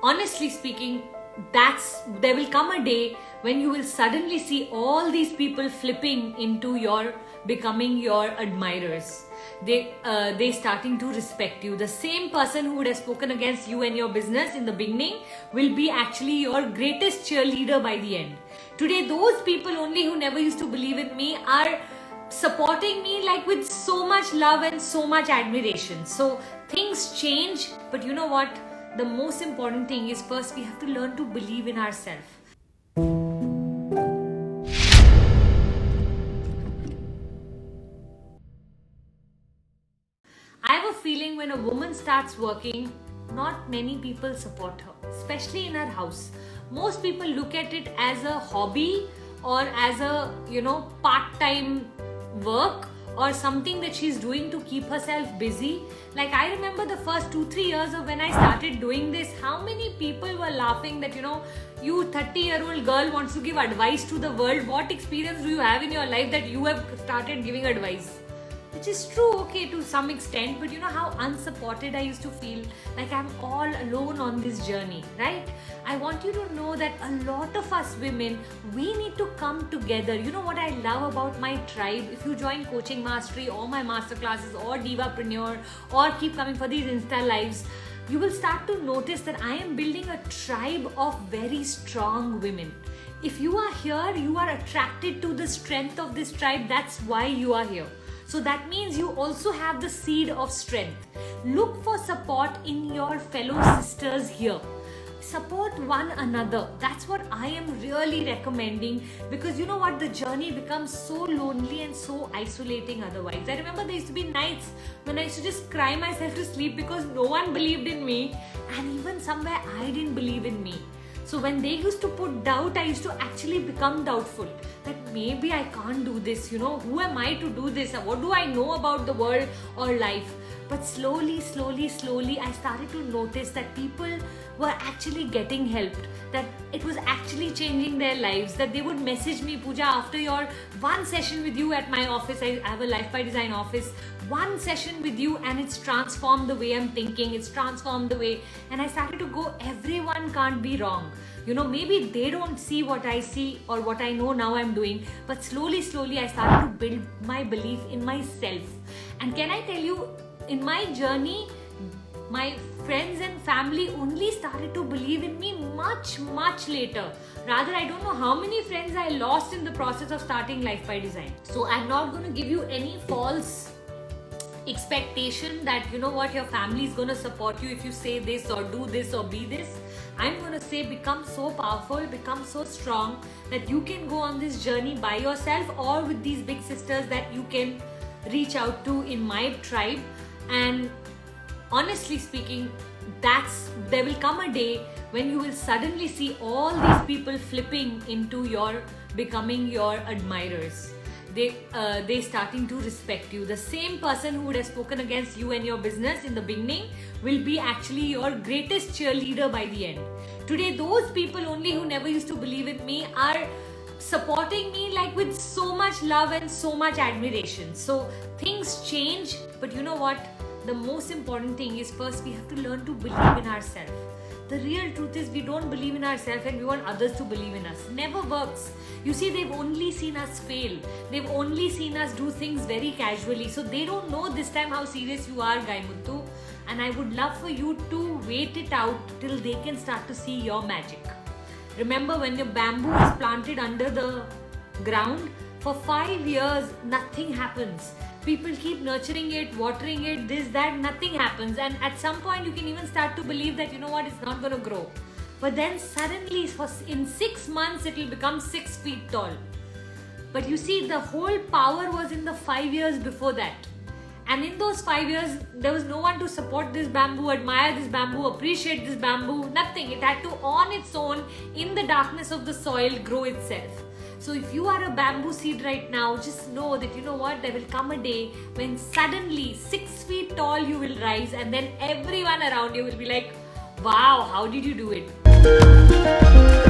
honestly speaking, there will come a day when you will suddenly see all these people flipping into your becoming your admirers. They starting to respect you. The same person who would have spoken against you and your business in the beginning will be actually your greatest cheerleader by the end. Today, those people only who never used to believe in me are supporting me like with so much love and so much admiration. So things change, but you know what? The most important thing is first we have to learn to believe in ourselves. I have a feeling when a woman starts working, not many people support her, especially in her house. Most people look at it as a hobby or as a part-time work or something that she's doing to keep herself busy. Like I remember the first 2-3 years of when I started doing this, how many people were laughing that you 30-year-old girl wants to give advice to the world. What experience do you have in your life that you have started giving advice? Which is true, okay, to some extent, but you know how unsupported I used to feel, like I'm all alone on this journey, right? I want you to know that a lot of us women, we need to come together. You know what I love about my tribe? If you join Coaching Mastery or my masterclasses or Divapreneur or keep coming for these Insta lives, you will start to notice that I am building a tribe of very strong women. If you are here, you are attracted to the strength of this tribe. That's why you are here. So that means you also have the seed of strength. Look for support in your fellow sisters here. Support one another. That's what I am really recommending, because you know what, the journey becomes so lonely and so isolating otherwise. I remember there used to be nights when I used to just cry myself to sleep because no one believed in me, and even somewhere I didn't believe in me. So when they used to put doubt, I used to actually become doubtful that maybe I can't do this, who am I to do this? What do I know about the world or life? But slowly, I started to notice that people were actually getting helped, that it was actually changing their lives, that they would message me, Pooja, after your one session with you at my office, I have a Life by Design office, one session with you and it's transformed the way I'm thinking, it's transformed the way, and I started to go, everyone can't be wrong. Maybe they don't see what I see or what I know now I'm doing, but slowly I started to build my belief in myself. And can I tell you, in my journey, my friends and family only started to believe in me much later. Rather, I don't know how many friends I lost in the process of starting Life by Design. So I'm not going to give you any false expectation that your family is going to support you if you say this or do this or be this. I'm going to say become so powerful, become so strong that you can go on this journey by yourself or with these big sisters that you can reach out to in my tribe. And honestly speaking, there will come a day when you will suddenly see all these people flipping into your becoming your admirers. They starting to respect you. The same person who would have spoken against you and your business in the beginning will be actually your greatest cheerleader by the end. Today, those people only who never used to believe in me are supporting me like with so much love and so much admiration. So things change, but you know what? The most important thing is first we have to learn to believe in ourselves. The real truth is we don't believe in ourselves and we want others to believe in us. Never works. You see, they've only seen us fail. They've only seen us do things very casually. So they don't know this time how serious you are, Gai Muthu. And I would love for you to wait it out till they can start to see your magic. Remember, when your bamboo is planted under the ground, for 5 years, nothing happens. People keep nurturing it, watering it, this, that, nothing happens. And at some point, you can even start to believe that, it's not going to grow. But then suddenly, in 6 months, it will become 6 feet tall. But you see, the whole power was in the 5 years before that. And in those 5 years, there was no one to support this bamboo, admire this bamboo, appreciate this bamboo, nothing. It had to, on its own, in the darkness of the soil, grow itself. So if you are a bamboo seed right now, just know that there will come a day when suddenly 6 feet tall you will rise, and then everyone around you will be like, wow, how did you do it?